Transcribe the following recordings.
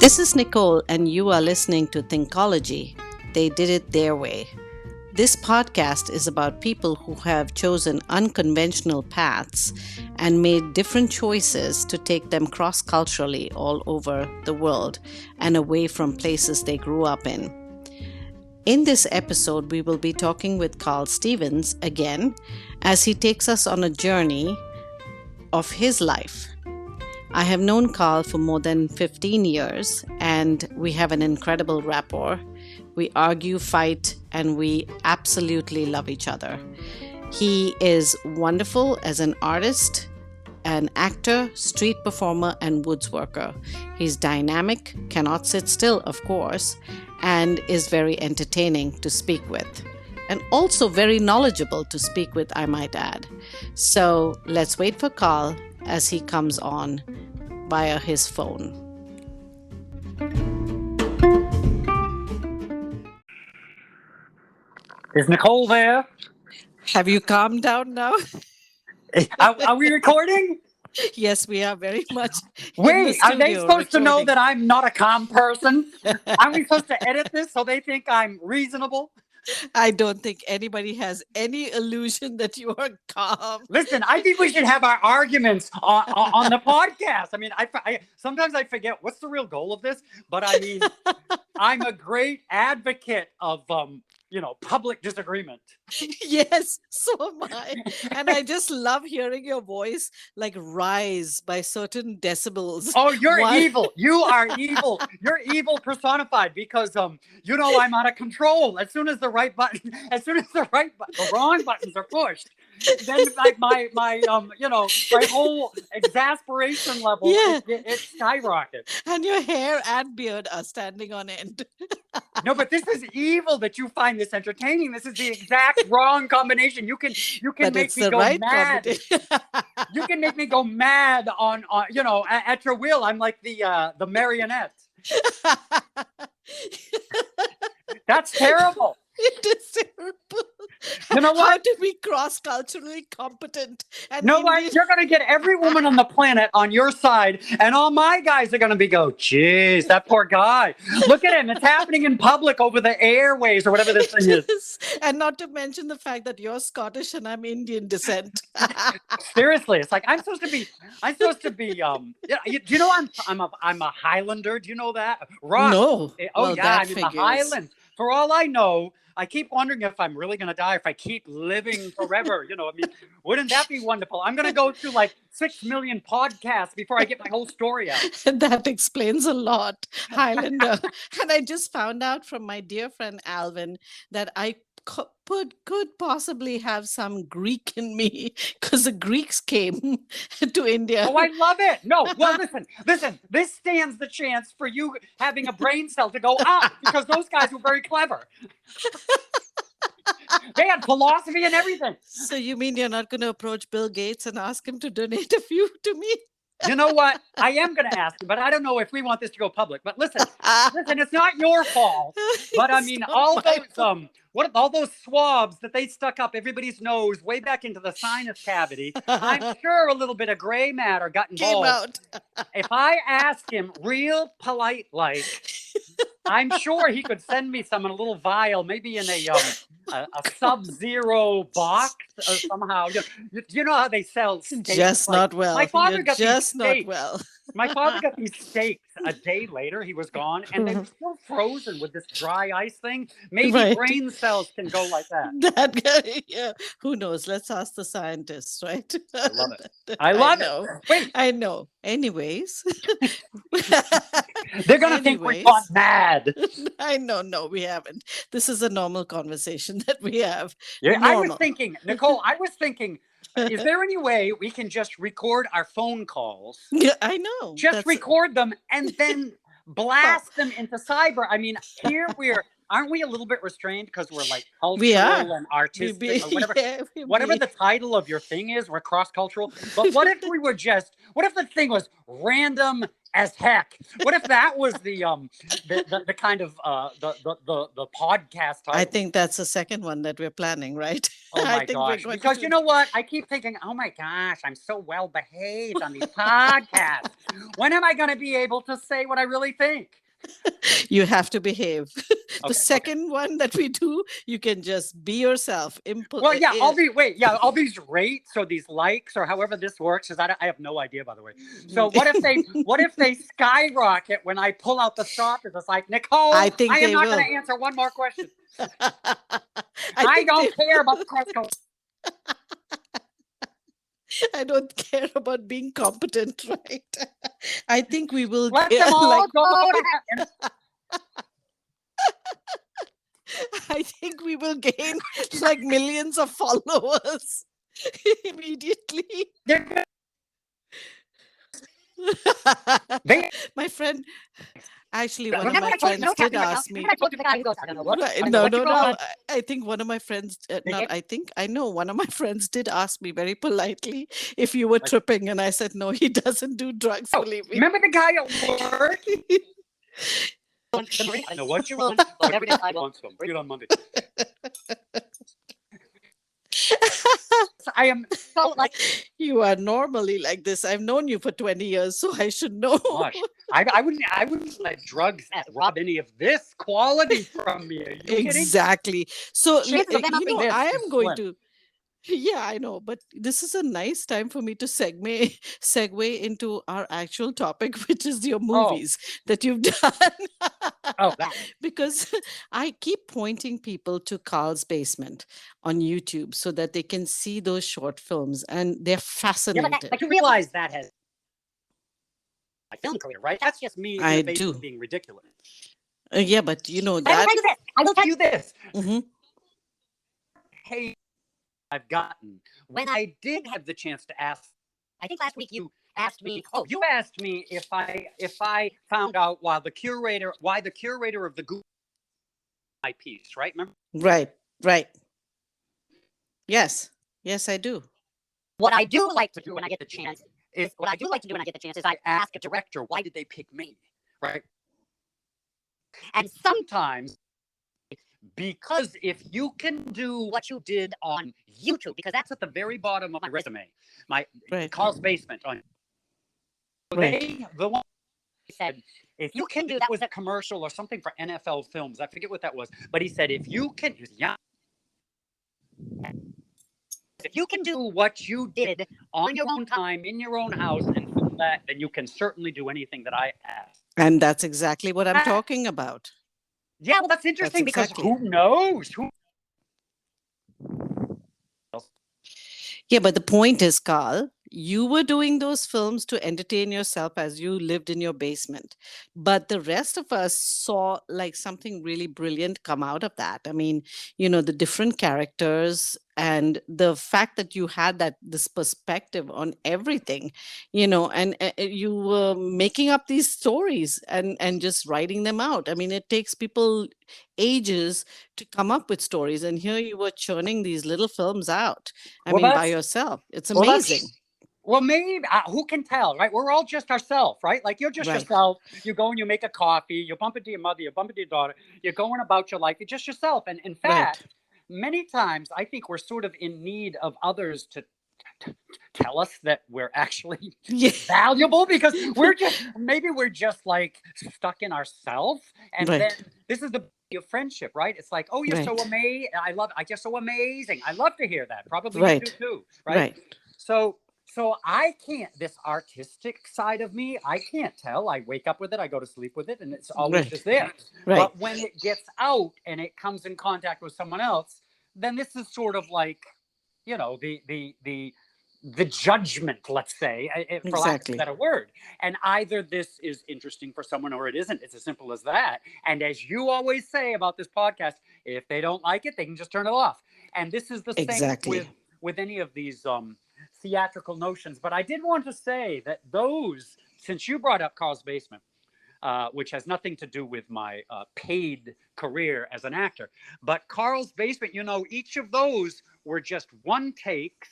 This is Nicole, and you are listening to Thinkology. They did it their way. This podcast is about people who have chosen unconventional paths and made different choices to take them cross-culturally all over the world and away from places they grew up in. In this episode, we will be talking with Carl Stevens again as he takes us on a journey of his life. I have known Carl for more than 15 years, and we have an incredible rapport. We argue, fight, and we absolutely love each other. He is wonderful as an artist, an actor, street performer, and woodsworker. He's dynamic, cannot sit still, of course, and is very entertaining to speak with. And also very knowledgeable to speak with, I might add. So let's wait for Carl as he comes on via his phone. Is Nicole there? Have you calmed down now? Are we recording? Yes, we are very much. Wait, are they supposed to know that I'm not a calm person? Are we supposed to edit this so they think I'm reasonable? I don't think anybody has any illusion that you are calm. Listen, I think we should have our arguments on the podcast. I mean, I sometimes I forget what's the real goal of this, but I mean, I'm a great advocate of public disagreement. Yes, so am I. And I just love hearing your voice like rise by certain decibels. Oh, you're evil. You are evil. You're evil personified because I'm out of control. As soon as the wrong buttons are pushed, then like my whole exasperation level it skyrockets. And your hair and beard are standing on end. No, but this is evil that you find this entertaining. This is the exact wrong combination. You can make me go mad. You can make me go mad on at your will. I'm like the marionette. That's terrible. It is terrible. You know what? How to be cross-culturally competent. And you're going to get every woman on the planet on your side, and all my guys are going to geez, that poor guy. Look at him. It's happening in public over the airways or whatever this thing is. And not to mention the fact that you're Scottish and I'm Indian descent. Seriously, it's like I'm supposed to be. Do you know I'm a Highlander? Do you know that? Rock. No. Oh yeah, I'm in the Highlands. For all I know, I keep wondering if I'm really going to die, if I keep living forever. Wouldn't that be wonderful? I'm going to go through like 6 million podcasts before I get my whole story out. That explains a lot, Highlander. And I just found out from my dear friend Alvin that I could possibly have some Greek in me because the Greeks came to India. Oh, I love it. No, well, listen, this stands the chance for you having a brain cell to go up because those guys were very clever. They had philosophy and everything. So you mean you're not going to approach Bill Gates and ask him to donate a few to me? You know what? I am going to ask him, but I don't know if we want this to go public. But listen, it's not your fault. But I mean, all those swabs that they stuck up everybody's nose way back into the sinus cavity, I'm sure a little bit of gray matter got involved. If I ask him real polite like, I'm sure he could send me some in a little vial, maybe in a Sub-Zero box or somehow. You know how they sell steaks? Just not well. My father got just these not steaks. well. My father got these steaks a day later. He was gone, and they were still frozen with this dry ice thing. Maybe brain cells can go like that. Yeah. Who knows? Let's ask the scientists, right? I love it. I love it. Wait. I know. Anyways. They're going to think we've gone mad. I know. No, we haven't. This is a normal conversation that we have. Yeah, I was thinking, Nicole, is there any way we can just record our phone calls? Yeah, I know. Just record them and then blast them into cyber. I mean, here aren't we a little bit restrained because we're like cultural and artistic or whatever? Whatever the title of your thing is, we're cross-cultural. But what if the thing was random as heck. What if that was the kind of the podcast title? I think that's the second one that we're planning, right? Oh I my think we're gosh. going Because to. you know what? I keep thinking, oh my gosh, I'm so well behaved on these podcasts. When am I going to be able to say what I really think? You have to behave. The Okay. second one that we do, you can just be yourself. Well, yeah, all these rates or these likes or however this works, because I have no idea, by the way. So what if they skyrocket when I pull out the stoppers? It's like, Nicole, I think I am they not will. going to answer one more question. I I think don't care about the cross. I don't care about being competent, right? I think we will Let them all like go to heaven. I think we will gain like millions of followers immediately. My friend, actually, one of my friends did ask me. No. I think one of my friends, I know one of my friends did ask me very politely if you were tripping, and I said no, he doesn't do drugs. Believe me. Remember the guy at work? I know what you want, but every day I want some. Bring it on Monday. I am so like you are normally like this. I've known you for 20 years, so I should know. Gosh, I wouldn't let drugs rob any of this quality from me. Are you exactly. So I am going slim. to. Yeah, I know, but this is a nice time for me to segue into our actual topic, which is your movies that you've done. Because I keep pointing people to Carl's Basement on YouTube so that they can see those short films, and they're fascinated. Yeah, but you realize that has my film career, right? That's just me in the basement being ridiculous. Yeah, but you know that. I will tell you this. Mm-hmm. Hey. I've gotten when I did have the chance to ask. I think last week you asked me. Oh, you asked me if I found out why the curator of the Google my piece, right? Remember? Right. Yes, I do. What I do like to do when I get the chance is I ask a director, why did they pick me, right? And sometimes. Because if you can do what you did on YouTube, because that's at the very bottom of my resume, my Carl's Basement on the one said, if you can do that was a commercial or something for NFL Films. I forget what that was, but he said if you can do what you did on your own time in your own house and film that, then you can certainly do anything that I asked. And that's exactly what I'm talking about. Yeah, well, that's interesting because who knows? Yeah, but the point is, Carl, you were doing those films to entertain yourself as you lived in your basement. But the rest of us saw like something really brilliant come out of that. I mean, the different characters and the fact that you had this perspective on everything, and you were making up these stories and just writing them out. I mean, it takes people ages to come up with stories, and here you were churning these little films out. I mean, by yourself. It's amazing. Well, maybe, who can tell, right? We're all just ourselves, right? Like you're just yourself. You go and you make a coffee. You bump into your mother. You bump into your daughter. You're going about your life. You're just yourself. And in fact, many times I think we're sort of in need of others to tell us that we're actually valuable, because we're just like stuck in ourselves. And then this is the beauty of friendship, right? It's like, oh, you're so amazing. I just so amazing. I love to hear that. Probably you do too, right? So I can't, this artistic side of me, I can't tell. I wake up with it, I go to sleep with it, and it's always just there. But when it gets out and it comes in contact with someone else, then this is sort of like, the judgment, let's say, for lack of a better word. And either this is interesting for someone or it isn't. It's as simple as that. And as you always say about this podcast, if they don't like it, they can just turn it off. And this is the same with any of these theatrical notions. But I did want to say that since you brought up Carl's Basement, which has nothing to do with my paid career as an actor, but Carl's Basement, each of those were just one takes,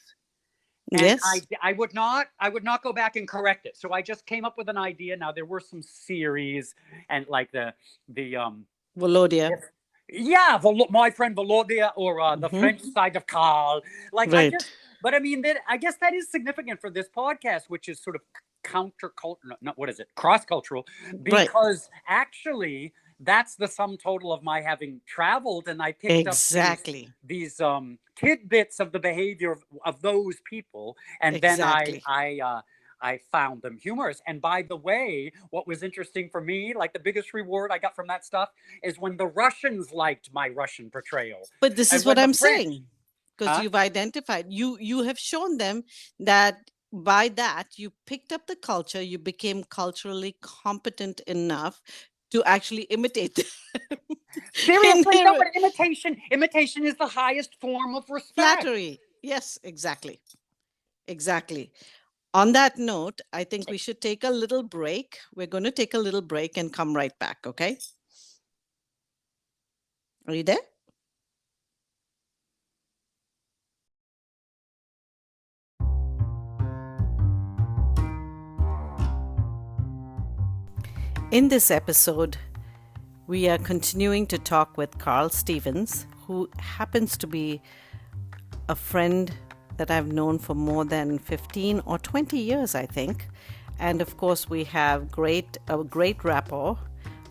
And Yes. I would not go back and correct it. So I just came up with an idea. Now there were some series and like the Volodia. yes. Yeah, my friend Volodya, or the Hmm. French side of Carl. Like I Right. just, but I mean that I guess that is significant for this podcast, which is sort of countercultural. Not what is it? Cross cultural, Right. because actually that's the sum total of my having traveled, and I picked up Exactly. these tidbits of the behavior of those people, and then Exactly. I found them humorous. And by the way, what was interesting for me, like the biggest reward I got from that stuff, is when the Russians liked my Russian portrayal, But this and is what when the I'm French, saying, because huh? you've identified, you have shown them that by that you picked up the culture, you became culturally competent enough to actually imitate them in Seriously, no, their but imitation is the highest form of respect. flattery. Yes, exactly. Exactly. On that note, I think we should take a little break. We're going to take a little break and come right back, okay? Are you there? In this episode, we are continuing to talk with Carl Stevens, who happens to be a friend that I've known for more than 15 or 20 years, I think. And of course, we have a great rapport.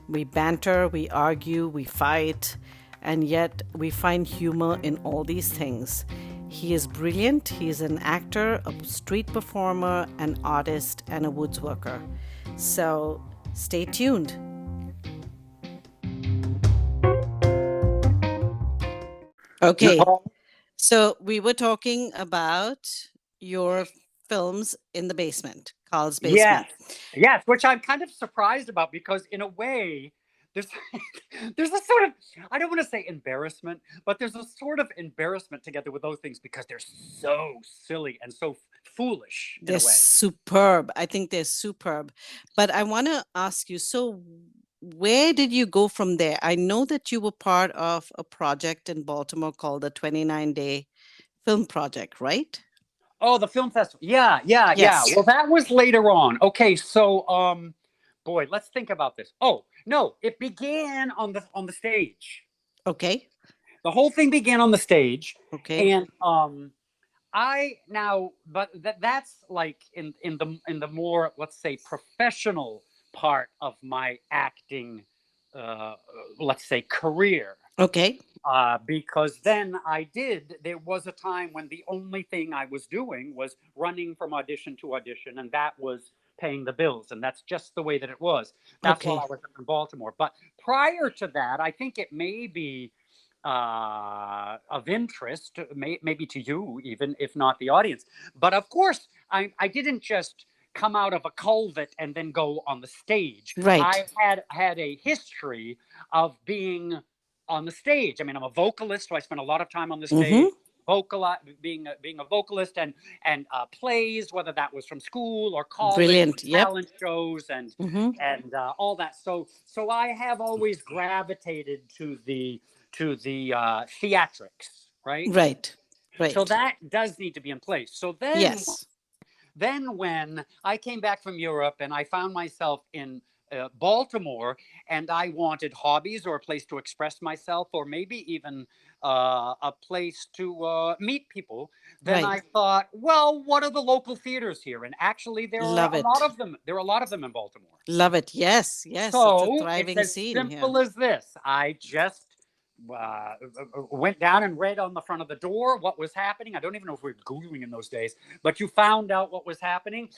We banter, we argue, we fight, and yet we find humor in all these things. He is brilliant. He is an actor, a street performer, an artist, and a woodsworker. So stay tuned. Okay, No. so we were talking about your films in the basement, Carl's basement. Yes, yes, which I'm kind of surprised about, because in a way, there's there's a sort of, I don't want to say embarrassment, but there's a sort of embarrassment together with those things because they're so silly and so foolish in They're a way. superb. I think they're superb. But I want to ask you, so where did you go from there? I know that you were part of a project in Baltimore called the 29-day film project, right? Oh, the film festival. Yeah, yeah, yeah. Yes. Well, that was later on. Okay, so boy, let's think about this. Oh, no, it began on the stage. Okay. The whole thing began on the stage, Okay. and I now, but that's like in the more, let's say, professional part of my acting, uh, let's say, career. Okay. Because then there was a time when the only thing I was doing was running from audition to audition, and that was paying the bills. And that's just the way that it was. That's while I Okay. was in Baltimore. But prior to that, I think it may be of interest, maybe to you, even if not the audience. But of course, I didn't just come out of a culvert and then go on the stage. Right. I had a history of being on the stage. I mean, I'm a vocalist, so I spent a lot of time on the Mm-hmm. stage, being a vocalist, and plays, whether that was from school or college, Brilliant. Yep. talent shows, and Mm-hmm. all that. So I have always gravitated to the theatrics, right? Right. So Right. that does need to be in place. So Yes. then when I came back from Europe and I found myself in Baltimore, and I wanted hobbies or a place to express myself, or maybe even a place to meet people, then Right. I thought, well, what are the local theaters here? And actually, there are Love a lot it. of them. There are a lot of them in Baltimore. Love it. Yes. Yes. It's a So it's thriving as scene here. simple as this. I just went down and read on the front of the door what was happening. I don't even know if we were Googling in those days, but you found out what was happening.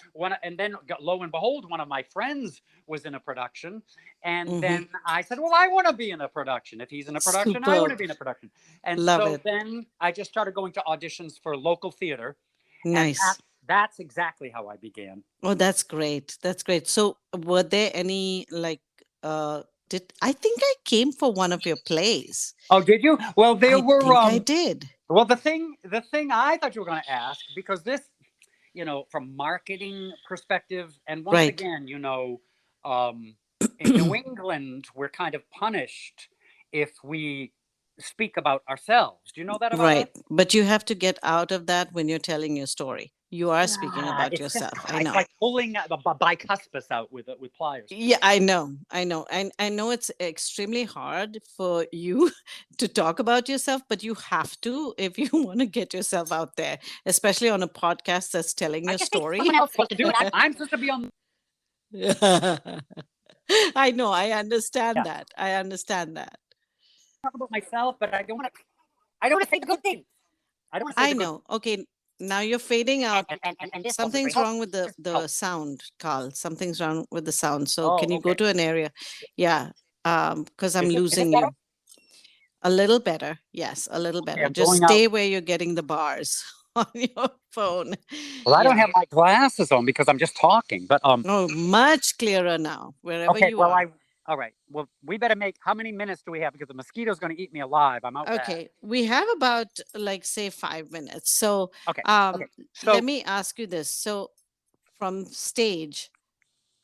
And then, lo and behold, one of my friends was in a production. And Mm-hmm. then I said, well, I want to be in a production. If he's in a production, I want to Superb. be in a production. And Love so it. then I just started going to auditions for local theater. And Nice. that's exactly how I began. Oh, that's great. That's great. So, were there any like did I think I came for one of your plays? Oh, did you? Well, there I were think I did. well, the thing I thought you were going to ask, because this, from marketing perspective, and once Right. again, in New England, we're kind of punished if we speak about ourselves. Do you know that about us? Right. But you have to get out of that when you're telling your story. You are speaking about It's just yourself. I it's know. like pulling the bicuspid out with pliers. Yeah, I know. I know. I know it's extremely hard for you to talk about yourself, but you have to if you want to get yourself out there, especially on a podcast that's telling I your just think story. someone else supposed to do it. I'm supposed to be on. I know. I understand Yeah, that. I understand that. talk about myself, but I don't want to. I don't want to say the good things. I don't want to say I the good. know. Okay, now you're fading out. And this wasn't very Something's helpful. wrong with the sound, Carl. Something's wrong with the sound. So Oh, can you go okay. to an area? Yeah, because I'm Is it losing better? you. A little better. Yes, a little Okay, better. I'm Just going out. stay where you're getting the bars on your phone. Well, I don't Yeah. have my glasses on because I'm just talking. But Oh, much clearer now, wherever okay. you Well, are. I. All right. Well, we better make. How many minutes do we have? Because the mosquito's going to eat me alive. I'm out bad. Okay, we have about like say 5 minutes. So Okay. Okay. let So me ask you this. So from stage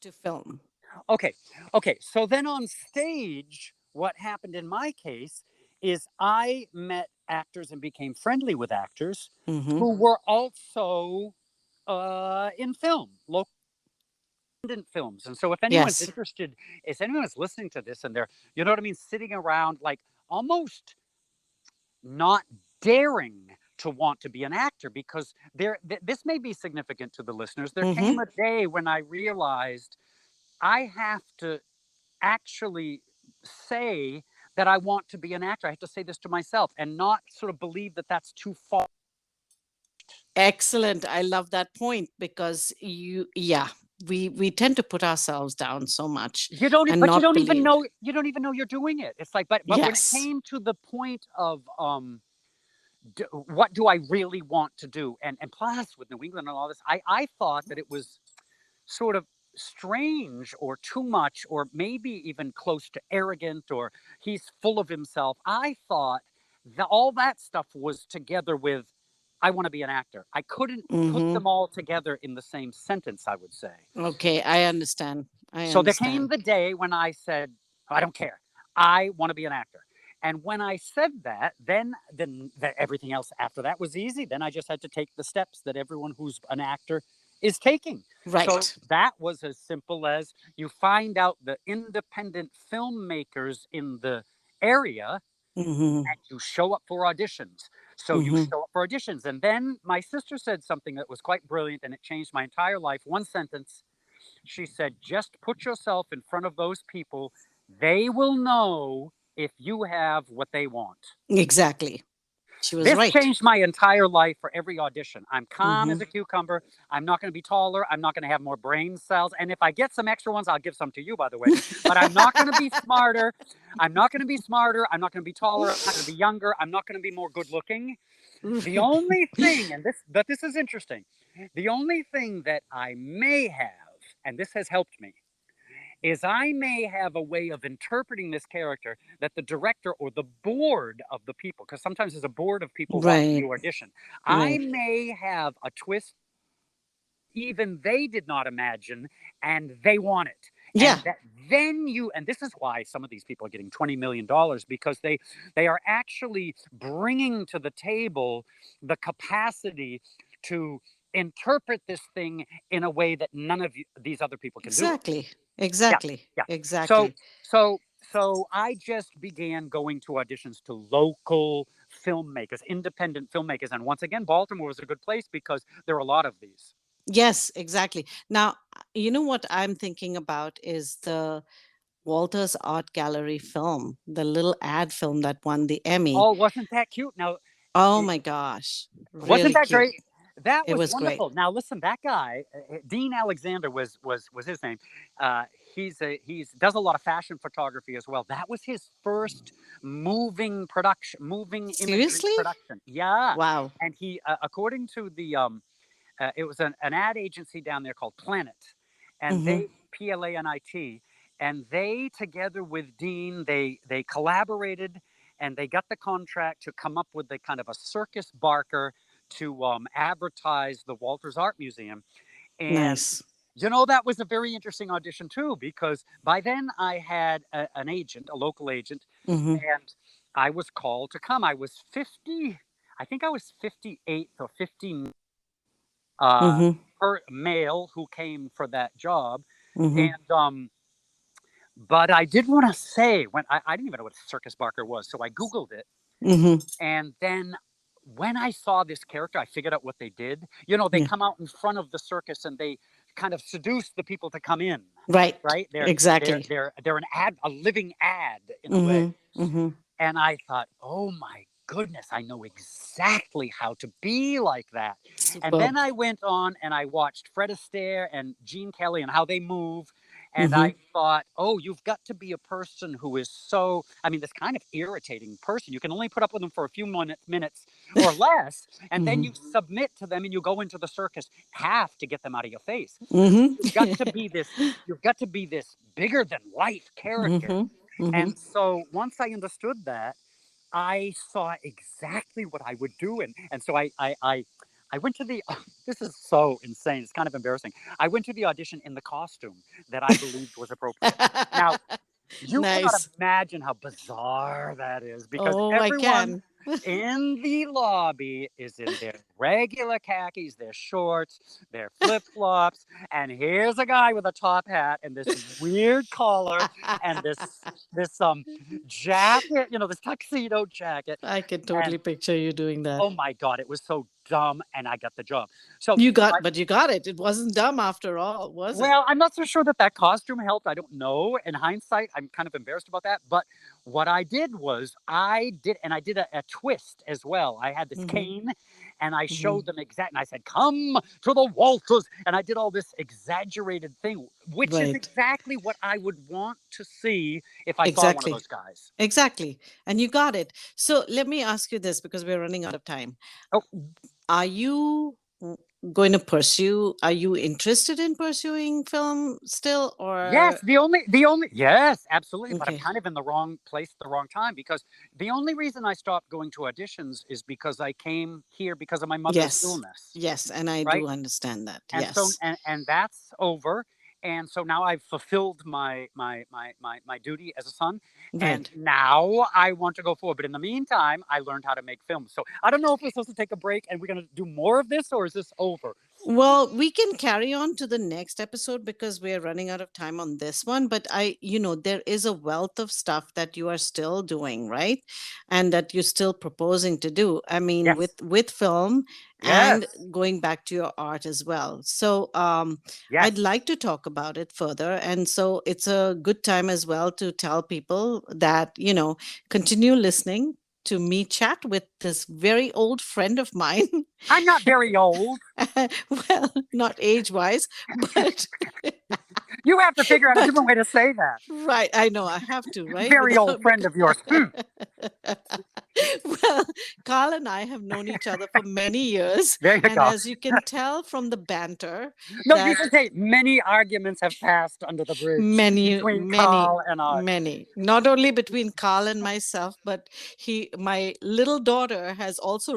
to film. okay. Okay. So then on stage, what happened in my case is I met actors and became friendly with actors Mm-hmm. who were also in film, local films. And so if anyone's Yes. interested, if anyone's listening to this and they're, you know what I mean, sitting around like almost not daring to want to be an actor because this may be significant to the listeners. There Mm-hmm. came a day when I realized I have to actually say that I want to be an actor. I have to say this to myself and not sort of believe that that's too far. Excellent. I love that point because yeah, we tend to put ourselves down so much You don't, and but not believe. you don't even know you're doing it. It's like, but when it Yes. came to the point of what do I really want to do, and plus with New England and all this, I thought that it was sort of strange or too much or maybe even close to arrogant or he's full of himself. I thought that all that stuff was together with I want to be an actor. I couldn't put Mm-hmm. them all together in the same sentence, I would say. Okay, I understand. I So there came understand. the day when I said, I don't care. I want to be an actor. And when I said that, then everything else after that was easy. Then I just had to take the steps that everyone who's an actor is taking. So Right. that was as simple as you find out the independent filmmakers in the area Mm-hmm. and you show up for auditions. So you Mm-hmm. show up for auditions. And then my sister said something that was quite brilliant and it changed my entire life. One sentence. She said, just put yourself in front of those people. They will know if you have what they want. Exactly. She was This right. changed my entire life for every audition. I'm calm Mm-hmm. as a cucumber. I'm not going to be taller. I'm not going to have more brain cells. And if I get some extra ones, I'll give some to you, by the way. But I'm not going to be smarter. I'm not going to be smarter. I'm not going to be taller. I'm not going to be younger. I'm not going to be more good looking. The only thing, but this is interesting, the only thing that I may have, and this has helped me, is I may have a way of interpreting this character that the director or the board of the people, because sometimes there's a board of people watching Right. you audition, I Right. may have a twist even they did not imagine and they want it. Yeah. And that then you, and this is why some of these people are getting $20 million because they are actually bringing to the table the capacity to interpret this thing in a way that none of these other people can do it. Exactly. Yeah, Exactly. yeah. So Exactly. so I just began going to auditions to local filmmakers, independent filmmakers, and once again, Baltimore was a good place because there are a lot of these. Yes, exactly. Now, you know what I'm thinking about is the Walter's Art Gallery film, the little ad film that won the Emmy. Oh, wasn't that cute? Now, Oh my gosh, wasn't really that cute. great? That It was was great. wonderful. Now, listen, that guy, Dean Alexander was his name. He's does a lot of fashion photography as well. That was his first moving production, moving imagery Seriously? production. Yeah, Wow. and he, according to the it was an ad agency down there called Planet, and Hmm. they PLANIT, and they together with Dean they collaborated and they got the contract to come up with a kind of a circus barker to advertise the Walters Art Museum, and Nice. that was a very interesting audition too because by then I had an agent, a local agent, Hmm. and I was called to come. I was 50. I think I was 58 or 59 Mm-hmm. male who came for that job. Mm-hmm. And but I did want to say, when I didn't even know what a circus barker was, so I Googled it. Mm-hmm. And then when I saw this character, I figured out what they did. You know, they Yeah. come out in front of the circus and they kind of seduce the people to come in, Right. right? Exactly. They're an ad, a living ad in a way. Mm-hmm. Mm-hmm. And I thought, oh my goodness, I know exactly how to be like that. And Superb. then I went on and I watched Fred Astaire and Gene Kelly and how they move. And Mm-hmm. I thought, oh, you've got to be a person who is so, I mean, this kind of irritating person. You can only put up with them for a few minutes or less. And then Mm-hmm. you submit to them and you go into the circus, half to get them out of your face. You've got to Mm-hmm. be this, you've got to be this bigger than life character. Mm-hmm. Mm-hmm. And so once I understood that, I saw exactly what I would do. And so I went to the, this is so insane. It's kind of embarrassing. I went to the audition in the costume that I believed was appropriate. Now, you cannot Nice. imagine how bizarre that is because Oh, I everyone can. in the lobby is in their regular khakis, their shorts, their flip flops, and here's a guy with a top hat and this weird collar and this jacket, you know, this tuxedo jacket. I can And totally picture you doing that. oh my God, it was so dumb, and I got the job. So But you got it. It wasn't dumb after all, was it? well, I'm not so sure that that costume helped. I don't know. In hindsight, I'm kind of embarrassed about that. But what I did was I did a twist as well. I had this Mm-hmm. cane and I Mm-hmm. showed them and I said, come to the waltzes. And I did all this exaggerated thing, which is Right. exactly what I would want to see if I saw one of Exactly. those guys. Exactly. And you got it. So let me ask you this because we're running out of time. Oh, Are you going to pursue, are you interested in pursuing film still yes, or? yes, absolutely. But I'm Okay. kind of in the wrong place at the wrong time because the only reason I stopped going to auditions is because I came here because of my mother's Yes. illness, Yes. And I right? do understand that. And so Yes. and that's over. And so now I've fulfilled my duty as a son, and Right. now I want to go forward. But in the meantime, I learned how to make films. So I don't know if we're supposed to take a break and we're going to do more of this, or is this over? Well, we can carry on to the next episode because we are running out of time on this one. But there is a wealth of stuff that you are still doing, right? And that you're still proposing to do. I mean, Yes, with film and yes, going back to your art as well. So I'd yes. like to talk about it further. And so it's a good time as well to tell people that, continue listening to me chat with this very old friend of mine. I'm not very old. Well, not age wise, but You have to figure out a but different way to say that. right, I know I have to, right? Very old friend of yours. Well, Carl and I have known each other for many years, There you and go. as you can tell from the banter, No, you that should say many arguments have passed under the bridge many, between many, Carl and I. many, not only between Carl and myself, but my little daughter has also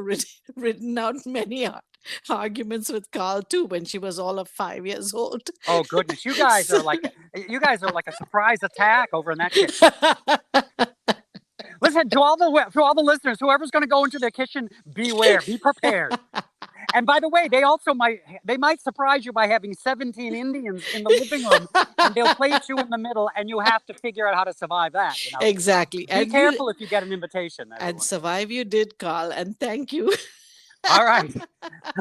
written out many arguments with Carl too when she was all of 5 years old. Oh goodness, you guys So- are like a surprise attack over in that kitchen. Listen to all the listeners, whoever's going to go into their kitchen, beware, be prepared. And by the way, they might surprise you by having 17 Indians in the living room, and they'll place you in the middle, and you have to figure out how to survive that. Exactly. Be careful if you get an invitation. And Everyone. survive you did, Carl, and thank you. All right,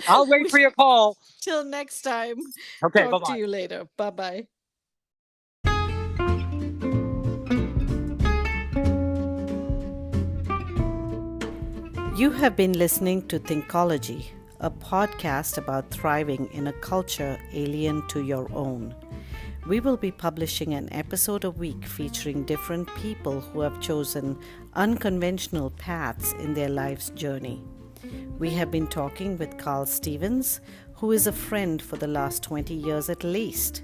I'll wait for your call. Till next time. Okay, Talk bye-bye. to you later. Bye-bye. You have been listening to Thinkology, a podcast about thriving in a culture alien to your own. We will be publishing an episode a week featuring different people who have chosen unconventional paths in their life's journey. We have been talking with Carl Stevens, who is a friend for the last 20 years at least.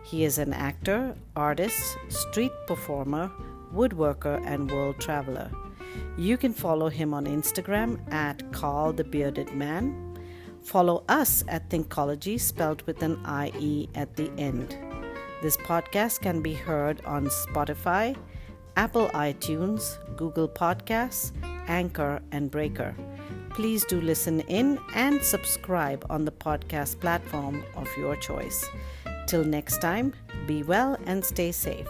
He is an actor, artist, street performer, woodworker, and world traveler. You can follow him on Instagram at Carl the Bearded Man. Follow us at Thinkology, spelled with an IE at the end. This podcast can be heard on Spotify, Apple iTunes, Google Podcasts, Anchor, and Breaker. please do listen in and subscribe on the podcast platform of your choice. Till next time, be well and stay safe.